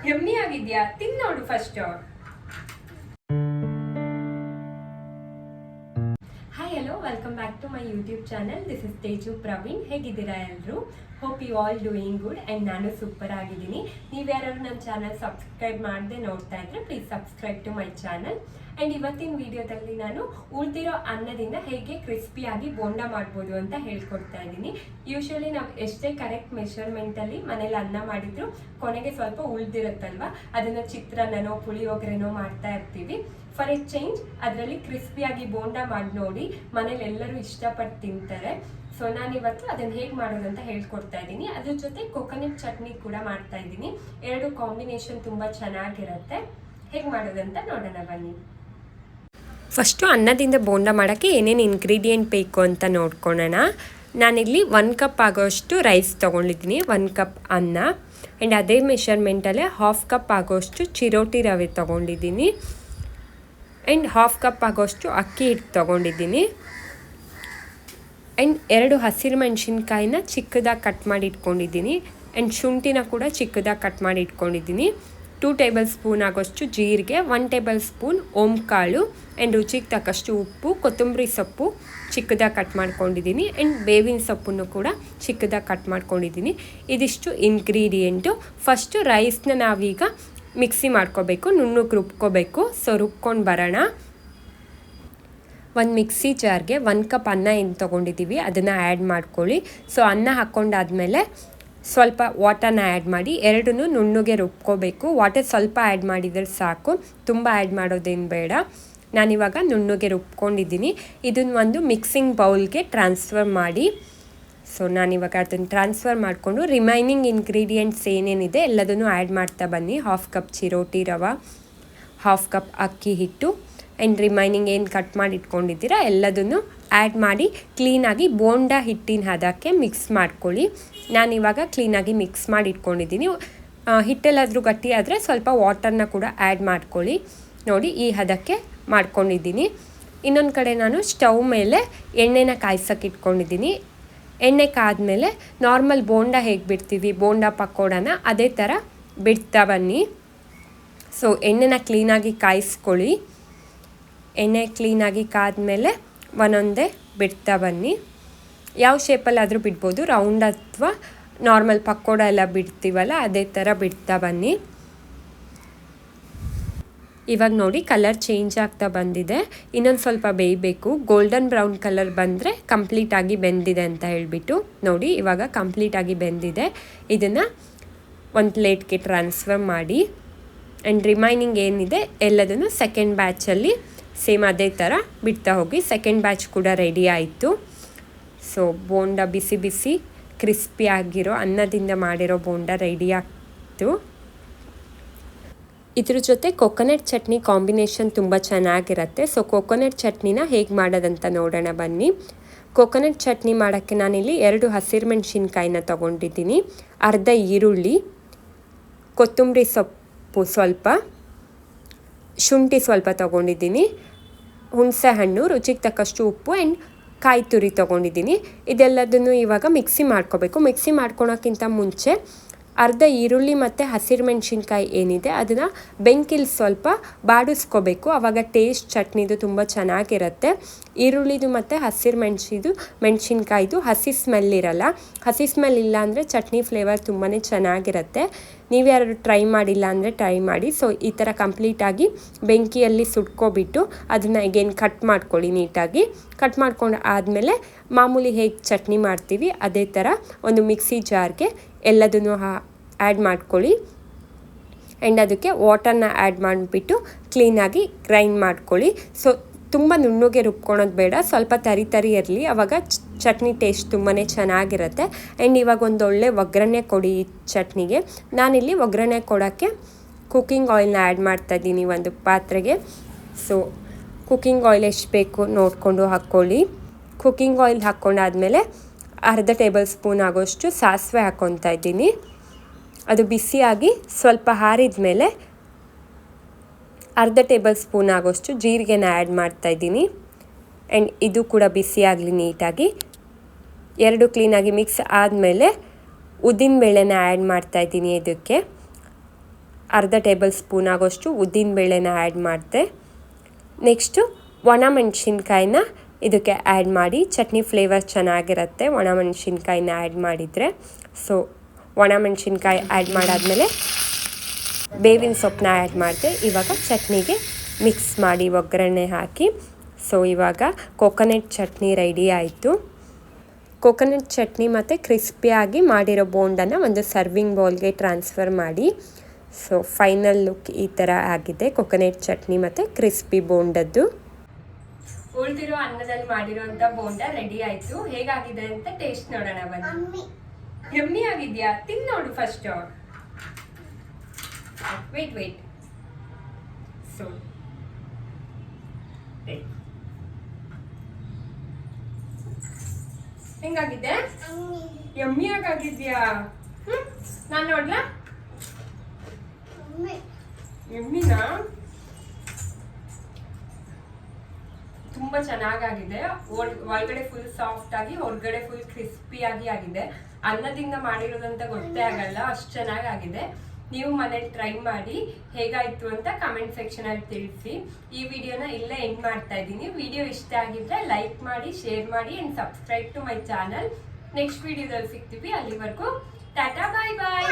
Yummy ಆಗಿದ್ಯಾ? ತಿನ್ನೋಡು first. Hi hello, welcome back to my YouTube channel. This is Teju Praveen. ಹೇಗಿದ್ದೀರಾ ಎಲ್ಲರೂ? Hope you all doing good. And ನಾನು super ಆಗಿದ್ದೀನಿ. ನೀವು ಯಾರು ನನ್ನ ಚಾನಲ್ ಸಬ್ಸ್ಕ್ರೈಬ್ ಮಾಡದೆ ನೋಡ್ತಾ ಇದ್ರೆ please subscribe to my channel. And ಇವತ್ತಿನ ವಿಡಿಯೋದಲ್ಲಿ ನಾನು ಉಳಿದಿರೋ ಅನ್ನದಿಂದ ಹೇಗೆ ಕ್ರಿಸ್ಪಿಯಾಗಿ ಬೋಂಡ ಮಾಡ್ಬೋದು ಅಂತ ಹೇಳ್ಕೊಡ್ತಾ ಇದ್ದೀನಿ. ಯೂಶ್ವಲಿ ನಾವು ಎಷ್ಟೇ ಕರೆಕ್ಟ್ ಮೆಷರ್ಮೆಂಟಲ್ಲಿ ಮನೇಲಿ ಅನ್ನ ಮಾಡಿದ್ರು ಕೊನೆಗೆ ಸ್ವಲ್ಪ ಉಳಿದಿರುತ್ತಲ್ವ, ಅದನ್ನು ಚಿತ್ರಾನ್ನನೋ ಪುಳಿಯೋಗರೆನೋ ಮಾಡ್ತಾ ಇರ್ತೀವಿ. ಫಾರ್ ಎ ಚೇಂಜ್ ಅದರಲ್ಲಿ ಕ್ರಿಸ್ಪಿಯಾಗಿ ಬೋಂಡ ಮಾಡಿ ನೋಡಿ, ಮನೇಲಿ ಎಲ್ಲರೂ ಇಷ್ಟಪಟ್ಟು ತಿಂತಾರೆ. ಸೊ ನಾನಿವತ್ತು ಅದನ್ನು ಹೇಗೆ ಮಾಡೋದು ಅಂತ ಹೇಳ್ಕೊಡ್ತಾ ಇದ್ದೀನಿ. ಅದ್ರ ಜೊತೆ ಕೊಕೊನಟ್ ಚಟ್ನಿ ಕೂಡ ಮಾಡ್ತಾ ಇದ್ದೀನಿ. ಎರಡು ಕಾಂಬಿನೇಷನ್ ತುಂಬ ಚೆನ್ನಾಗಿರುತ್ತೆ. ಹೇಗೆ ಮಾಡೋದಂತ ನೋಡೋಣ ಬನ್ನಿ. ಫಸ್ಟು ಅನ್ನದಿಂದ ಬೋಂಡ ಮಾಡೋಕ್ಕೆ ಏನೇನು ಇಂಗ್ರೀಡಿಯೆಂಟ್ ಬೇಕು ಅಂತ ನೋಡ್ಕೊಳ್ಳೋಣ. ನಾನಿಲ್ಲಿ 1 ಕಪ್ ಆಗೋಷ್ಟು ರೈಸ್ ತೊಗೊಂಡಿದ್ದೀನಿ, 1 ಕಪ್ ಅನ್ನ. ಆ್ಯಂಡ್ ಅದೇ ಮೆಷರ್ಮೆಂಟಲ್ಲೇ 1/2 ಕಪ್ ಆಗೋಷ್ಟು ಚಿರೋಟಿ ರವೆ ತೊಗೊಂಡಿದ್ದೀನಿ. ಆ್ಯಂಡ್ 1/2 ಕಪ್ ಆಗೋಷ್ಟು ಅಕ್ಕಿ ಹಿಟ್ಟು ತೊಗೊಂಡಿದ್ದೀನಿ. ಆ್ಯಂಡ್ 2 ಹಸಿರು ಮೆಣಸಿನ್ಕಾಯಿನ ಚಿಕ್ಕದಾಗಿ ಕಟ್ ಮಾಡಿ ಇಟ್ಕೊಂಡಿದ್ದೀನಿ. ಆ್ಯಂಡ್ ಶುಂಠಿನ ಕೂಡ ಚಿಕ್ಕದಾಗಿ ಕಟ್ ಮಾಡಿ ಇಟ್ಕೊಂಡಿದ್ದೀನಿ. 2 ಟೇಬಲ್ ಸ್ಪೂನ್ ಆಗೋಷ್ಟು ಜೀರಿಗೆ, 1 ಟೇಬಲ್ ಸ್ಪೂನ್ ಓಂಕಾಳು, ಆ್ಯಂಡ್ ರುಚಿಗೆ ತಕ್ಕಷ್ಟು ಉಪ್ಪು, ಕೊತ್ತಂಬರಿ ಸೊಪ್ಪು ಚಿಕ್ಕದಾಗಿ ಕಟ್ ಮಾಡ್ಕೊಂಡಿದ್ದೀನಿ. ಆ್ಯಂಡ್ ಬೇವಿನ ಸೊಪ್ಪನ್ನು ಕೂಡ ಚಿಕ್ಕದಾಗಿ ಕಟ್ ಮಾಡ್ಕೊಂಡಿದ್ದೀನಿ. ಇದಿಷ್ಟು ಇಂಗ್ರೀಡಿಯೆಂಟು. ಫಸ್ಟು ರೈಸ್ನ ನಾವೀಗ ಮಿಕ್ಸಿ ಮಾಡ್ಕೋಬೇಕು, ನುಣ್ಣಗೆ ರುಬ್ಕೋಬೇಕು. ಸೊ ರುಬ್ಕೊಂಡು ಬರೋಣ. ಒಂದು ಮಿಕ್ಸಿ ಜಾರ್ಗೆ 1 ಕಪ್ ಅನ್ನ ಏನು ತೊಗೊಂಡಿದ್ದೀವಿ ಅದನ್ನು ಆ್ಯಡ್ ಮಾಡ್ಕೊಳ್ಳಿ. ಸೊ ಅನ್ನ ಹಾಕ್ಕೊಂಡಾದ್ಮೇಲೆ ಸ್ವಲ್ಪ ವಾಟರ್ನ ಆ್ಯಡ್ ಮಾಡಿ ಎರಡನ್ನೂ ನುಣ್ಣಗೆ ರುಬ್ಕೋಬೇಕು. ವಾಟರ್ ಸ್ವಲ್ಪ ಆ್ಯಡ್ ಮಾಡಿದರೆ ಸಾಕು, ತುಂಬ ಆ್ಯಡ್ ಮಾಡೋದೇನು ಬೇಡ. ನಾನಿವಾಗ ನುಣ್ಣಗೆ ರುಬ್ಕೊಂಡಿದ್ದೀನಿ. ಇದನ್ನು ಒಂದು ಮಿಕ್ಸಿಂಗ್ ಬೌಲ್ಗೆ ಟ್ರಾನ್ಸ್ಫರ್ ಮಾಡಿ. ಸೊ ನಾನಿವಾಗ ಅದನ್ನು ಟ್ರಾನ್ಸ್ಫರ್ ಮಾಡಿಕೊಂಡು ರಿಮೈನಿಂಗ್ ಇಂಗ್ರೀಡಿಯೆಂಟ್ಸ್ ಏನೇನಿದೆ ಎಲ್ಲದನ್ನು ಆ್ಯಡ್ ಮಾಡ್ತಾ ಬನ್ನಿ. 1/2 ಕಪ್ ಚಿರೋಟಿ ರವೆ, 1/2 ಕಪ್ ಅಕ್ಕಿ ಹಿಟ್ಟು, ಆ್ಯಂಡ್ ರಿಮೈನಿಂಗ್ ಏನು ಕಟ್ ಮಾಡಿ ಇಟ್ಕೊಂಡಿದ್ದೀರಾ ಎಲ್ಲದನ್ನು ಆ್ಯಡ್ ಮಾಡಿ ಕ್ಲೀನಾಗಿ ಬೋಂಡ ಹಿಟ್ಟಿನ ಹದಕ್ಕೆ ಮಿಕ್ಸ್ ಮಾಡ್ಕೊಳ್ಳಿ. ನಾನಿವಾಗ ಕ್ಲೀನಾಗಿ ಮಿಕ್ಸ್ ಮಾಡಿ ಇಟ್ಕೊಂಡಿದ್ದೀನಿ. ಹಿಟ್ಟೆಲ್ಲಾದರೂ ಗಟ್ಟಿ ಆದರೆ ಸ್ವಲ್ಪ ವಾಟರ್ನ ಕೂಡ ಆ್ಯಡ್ ಮಾಡ್ಕೊಳ್ಳಿ. ನೋಡಿ ಈ ಹದಕ್ಕೆ ಮಾಡ್ಕೊಂಡಿದ್ದೀನಿ. ಇನ್ನೊಂದು ಕಡೆ ನಾನು ಸ್ಟವ್ ಮೇಲೆ ಎಣ್ಣೆನ ಕಾಯ್ಸೋಕೆ ಇಟ್ಕೊಂಡಿದ್ದೀನಿ. ಎಣ್ಣೆ ಕಾದ್ಮೇಲೆ ನಾರ್ಮಲ್ ಬೋಂಡ ಹೇಗೆ ಬಿಡ್ತೀವಿ, ಬೋಂಡ ಪಕೋಡನ ಅದೇ ಥರ ಬಿಡ್ತಾ ಬನ್ನಿ. ಸೊ ಎಣ್ಣೆನ ಕ್ಲೀನಾಗಿ ಕಾಯಿಸ್ಕೊಳ್ಳಿ. ಎಣ್ಣೆ ಕ್ಲೀನಾಗಿ ಕಾದ್ಮೇಲೆ ಒಂದೊಂದೇ ಬಿಡ್ತಾ ಬನ್ನಿ. ಯಾವ ಶೇಪಲ್ಲಾದರೂ ಬಿಡ್ಬೋದು, ರೌಂಡ್ ಅಥವಾ ನಾರ್ಮಲ್ ಪಕೋಡ ಎಲ್ಲ ಬಿಡ್ತೀವಲ್ಲ ಅದೇ ಥರ ಬಿಡ್ತಾ ಬನ್ನಿ. ಇವಾಗ ನೋಡಿ ಕಲರ್ ಚೇಂಜ್ ಆಗ್ತಾ ಬಂದಿದೆ. ಇನ್ನೊಂದು ಸ್ವಲ್ಪ ಬೇಯಬೇಕು. ಗೋಲ್ಡನ್ ಬ್ರೌನ್ ಕಲರ್ ಬಂದರೆ ಕಂಪ್ಲೀಟಾಗಿ ಬೆಂದಿದೆ ಅಂತ ಹೇಳಿಬಿಟ್ಟು. ನೋಡಿ ಇವಾಗ ಕಂಪ್ಲೀಟಾಗಿ ಬೆಂದಿದೆ. ಇದನ್ನು ಒಂದು ಪ್ಲೇಟ್ಗೆ ಟ್ರಾನ್ಸ್ಫರ್ ಮಾಡಿ. ಆ್ಯಂಡ್ ರಿಮೈನಿಂಗ್ ಏನಿದೆ ಎಲ್ಲದನ್ನು ಸೆಕೆಂಡ್ ಬ್ಯಾಚಲ್ಲಿ ಸೇಮ್ ಅದೇ ಥರ ಬಿಡ್ತಾ ಹೋಗಿ. ಸೆಕೆಂಡ್ ಬ್ಯಾಚ್ ಕೂಡ ರೆಡಿ ಆಯಿತು. ಸೊ ಬೋಂಡ ಬಿಸಿ ಬಿಸಿ ಕ್ರಿಸ್ಪಿ ಆಗಿರೋ ಅನ್ನದಿಂದ ಮಾಡಿರೋ ಬೋಂಡ ರೆಡಿ ಆಗ್ತು. ಇದ್ರ ಜೊತೆ ಕೊಕೊನಟ್ ಚಟ್ನಿ ಕಾಂಬಿನೇಷನ್ ತುಂಬ ಚೆನ್ನಾಗಿರುತ್ತೆ. ಸೊ ಕೊಕೊನಟ್ ಚಟ್ನಿನ ಹೇಗೆ ಮಾಡೋದಂತ ನೋಡೋಣ ಬನ್ನಿ. ಕೊಕೊನಟ್ ಚಟ್ನಿ ಮಾಡೋಕ್ಕೆ ನಾನಿಲ್ಲಿ 2 ಹಸಿರು ಮೆಣಸಿನ್ಕಾಯಿನ ತೊಗೊಂಡಿದ್ದೀನಿ, ಅರ್ಧ ಈರುಳ್ಳಿ, ಕೊತ್ತಂಬರಿ ಸೊಪ್ಪು ಸ್ವಲ್ಪ, ಶುಂಠಿ ಸ್ವಲ್ಪ ತೊಗೊಂಡಿದ್ದೀನಿ, ಹುಣಸೆ ಹಣ್ಣು, ರುಚಿಗೆ ತಕ್ಕಷ್ಟು ಉಪ್ಪು, ಆ್ಯಂಡ್ ಕಾಯಿ ತುರಿ ತೊಗೊಂಡಿದ್ದೀನಿ. ಇದೆಲ್ಲದನ್ನು ಇವಾಗ ಮಿಕ್ಸಿ ಮಾಡ್ಕೋಬೇಕು. ಮಿಕ್ಸಿ ಮಾಡ್ಕೊಳೋಕ್ಕಿಂತ ಮುಂಚೆ ಅರ್ಧ ಈರುಳ್ಳಿ ಮತ್ತು ಹಸಿರು ಮೆಣಸಿನ್ಕಾಯಿ ಏನಿದೆ ಅದನ್ನು ಬೆಂಕಿಲಿ ಸ್ವಲ್ಪ ಬಾಡಿಸ್ಕೋಬೇಕು. ಆವಾಗ ಟೇಸ್ಟ್ ಚಟ್ನಿದು ತುಂಬ ಚೆನ್ನಾಗಿರುತ್ತೆ. ಈರುಳ್ಳಿದು ಮತ್ತು ಹಸಿರು ಮೆಣಸಿನ್ಕಾಯಿದು ಹಸಿ ಸ್ಮೆಲ್ ಇರಲ್ಲ. ಹಸಿ ಸ್ಮೆಲ್ ಇಲ್ಲ ಅಂದರೆ ಚಟ್ನಿ ಫ್ಲೇವರ್ ತುಂಬಾ ಚೆನ್ನಾಗಿರುತ್ತೆ. ನೀವು ಯಾರು ಟ್ರೈ ಮಾಡಿಲ್ಲ ಅಂದರೆ ಟ್ರೈ ಮಾಡಿ. ಸೊ ಈ ಥರ ಕಂಪ್ಲೀಟಾಗಿ ಬೆಂಕಿಯಲ್ಲಿ ಸುಟ್ಕೊಬಿಟ್ಟು ಅದನ್ನು ಈಗೇನು ಕಟ್ ಮಾಡ್ಕೊಳ್ಳಿ ನೀಟಾಗಿ. ಕಟ್ ಮಾಡ್ಕೊಂಡು ಆದಮೇಲೆ ಮಾಮೂಲಿ ಹೇಗೆ ಚಟ್ನಿ ಮಾಡ್ತೀವಿ ಅದೇ ಥರ ಒಂದು ಮಿಕ್ಸಿ ಜಾರ್ಗೆ ಎಲ್ಲದನ್ನು ಆ್ಯಡ್ ಮಾಡ್ಕೊಳ್ಳಿ. ಆ್ಯಂಡ್ ಅದಕ್ಕೆ ವಾಟರ್ನ ಆ್ಯಡ್ ಮಾಡಿಬಿಟ್ಟು ಕ್ಲೀನಾಗಿ ಗ್ರೈಂಡ್ ಮಾಡ್ಕೊಳ್ಳಿ. ಸೊ ತುಂಬ ನುಣ್ಣಗೆ ರುಬ್ಕೊಳೋದು ಬೇಡ, ಸ್ವಲ್ಪ ತರಿ ತರಿ ಇರಲಿ, ಆವಾಗ ಚಟ್ನಿ ಟೇಸ್ಟ್ ತುಂಬಾ ಚೆನ್ನಾಗಿರುತ್ತೆ. ಆ್ಯಂಡ್ ಇವಾಗ ಒಂದೊಳ್ಳೆ ಒಗ್ಗರಣೆ ಕೊಡಿ ಈ ಚಟ್ನಿಗೆ. ನಾನಿಲ್ಲಿ ಒಗ್ಗರಣೆ ಕೊಡೋಕ್ಕೆ ಕುಕ್ಕಿಂಗ್ ಆಯಿಲ್ನ ಆ್ಯಡ್ ಮಾಡ್ತಾಯಿದ್ದೀನಿ ಒಂದು ಪಾತ್ರೆಗೆ. ಸೊ ಕುಕ್ಕಿಂಗ್ ಆಯಿಲ್ ಎಷ್ಟು ಬೇಕು ನೋಡಿಕೊಂಡು ಹಾಕ್ಕೊಳ್ಳಿ. ಕುಕ್ಕಿಂಗ್ ಆಯಿಲ್ ಹಾಕ್ಕೊಂಡಾದ್ಮೇಲೆ ಅರ್ಧ ಟೇಬಲ್ ಸ್ಪೂನ್ ಆಗೋಷ್ಟು ಸಾಸಿವೆ ಹಾಕ್ಕೊತಾ ಇದ್ದೀನಿ. ಅದು ಬಿಸಿಯಾಗಿ ಸ್ವಲ್ಪ ಹಾರಿದ ಮೇಲೆ ಅರ್ಧ ಟೇಬಲ್ ಸ್ಪೂನ್ ಆಗೋಷ್ಟು ಜೀರಿಗೆನ ಆ್ಯಡ್ ಮಾಡ್ತಾಯಿದ್ದೀನಿ. ಆ್ಯಂಡ್ ಇದು ಕೂಡ ಬಿಸಿಯಾಗಲಿ ನೀಟಾಗಿ. 2 ಕ್ಲೀನಾಗಿ ಮಿಕ್ಸ್ ಆದಮೇಲೆ ಉದ್ದಿನಬೇಳೆನ ಆ್ಯಡ್ ಮಾಡ್ತಾಯಿದ್ದೀನಿ ಇದಕ್ಕೆ. ಅರ್ಧ ಟೇಬಲ್ ಸ್ಪೂನ್ ಆಗೋಷ್ಟು ಉದ್ದಿನಬೇಳೆನ ಆ್ಯಡ್ ಮಾಡಿದೆ. ನೆಕ್ಸ್ಟು ಒಣಮೆಣ್ಸಿನ್ಕಾಯಿನ ಇದಕ್ಕೆ ಆ್ಯಡ್ ಮಾಡಿ, ಚಟ್ನಿ ಫ್ಲೇವರ್ ಚೆನ್ನಾಗಿರುತ್ತೆ ಒಣಮೆಣ್ಸಿನ್ಕಾಯಿನ ಆ್ಯಡ್ ಮಾಡಿದರೆ. ಸೊ ಒಣಮೆಣ್ಸಿನ್ಕಾಯಿ ಆ್ಯಡ್ ಮಾಡಾದಮೇಲೆ ಬೇವಿನ ಸೊಪ್ಪನ್ನ ಆ್ಯಡ್ ಮಾಡಿದೆ. ಇವಾಗ ಚಟ್ನಿಗೆ ಮಿಕ್ಸ್ ಮಾಡಿ ಒಗ್ಗರಣೆ ಹಾಕಿ. ಸೊ ಇವಾಗ ಕೊಕೊನಟ್ ಚಟ್ನಿ ರೆಡಿ ಆಯಿತು. ಕೊಕೊನಟ್ ಚಟ್ನಿ ಮತ್ತು ಕ್ರಿಸ್ಪಿಯಾಗಿ ಮಾಡಿರೋ ಬೋಂಡನ್ನು ಒಂದು ಸರ್ವಿಂಗ್ ಬೌಲ್ಗೆ ಟ್ರಾನ್ಸ್ಫರ್ ಮಾಡಿ. ಸೊ ಫೈನಲ್ ಲುಕ್ ಈ ಥರ ಆಗಿದೆ ಕೊಕೊನಟ್ ಚಟ್ನಿ ಮತ್ತು ಕ್ರಿಸ್ಪಿ ಬೋಂಡದ್ದು. ಉಳಿದಿರೋ ಅನ್ನದಲ್ಲಿ ಮಾಡಿರೋಂಥ ಬೋಂಡ ರೆಡಿ ಆಯಿತು. ಹೇಗಾಗಿದೆ ಅಂತ ಟೇಸ್ಟ್ ನೋಡೋಣ ಬನ್ನಿ. ಯಮ್ಮಿ ಆಗಿದೆಯಾ? ತಿಂದು ನೋಡು ಫಸ್ಟ್. ವೇಟ್ ಸೊ ಹೆಂಗಾಗಿದೆ? ಯಮ್ಮಿ ಆಗಿದ್ಯಾ? ನಾನು ನೋಡ್ಲಾ? ಯಮ್ಮಿನಾ? ತುಂಬಾ ಚೆನ್ನಾಗಾಗಿದೆ. ಒಳಗಡೆ ಫುಲ್ ಸಾಫ್ಟ್ ಆಗಿ ಹೊರಗಡೆ ಫುಲ್ ಕ್ರಿಸ್ಪಿಯಾಗಿ ಆಗಿದೆ. ಅನ್ನದಿಂದ ಮಾಡಿರೋದಂತ ಗೊತ್ತೇ ಆಗಲ್ಲ, ಅಷ್ಟು ಚೆನ್ನಾಗಾಗಿದೆ. ನೀವು ಮನೇಲಿ ಟ್ರೈ ಮಾಡಿ ಹೇಗಾಯ್ತು ಅಂತ ಕಮೆಂಟ್ ಸೆಕ್ಷನ್ ಅಲ್ಲಿ ತಿಳಿಸಿ. ಈ ವಿಡಿಯೋನ ಇಲ್ಲೇ ಎಂಡ್ ಮಾಡ್ತಾ ಇದ್ದೀನಿ. ವಿಡಿಯೋ ಇಷ್ಟ ಆಗಿದ್ರೆ ಲೈಕ್ ಮಾಡಿ, ಶೇರ್ ಮಾಡಿ and subscribe to my channel. Next ವಿಡಿಯೋದಲ್ಲಿ ಸಿಗ್ತೀವಿ. ಅಲ್ಲಿವರೆಗೂ ಟಾಟಾ, ಬಾಯ್ ಬಾಯ್.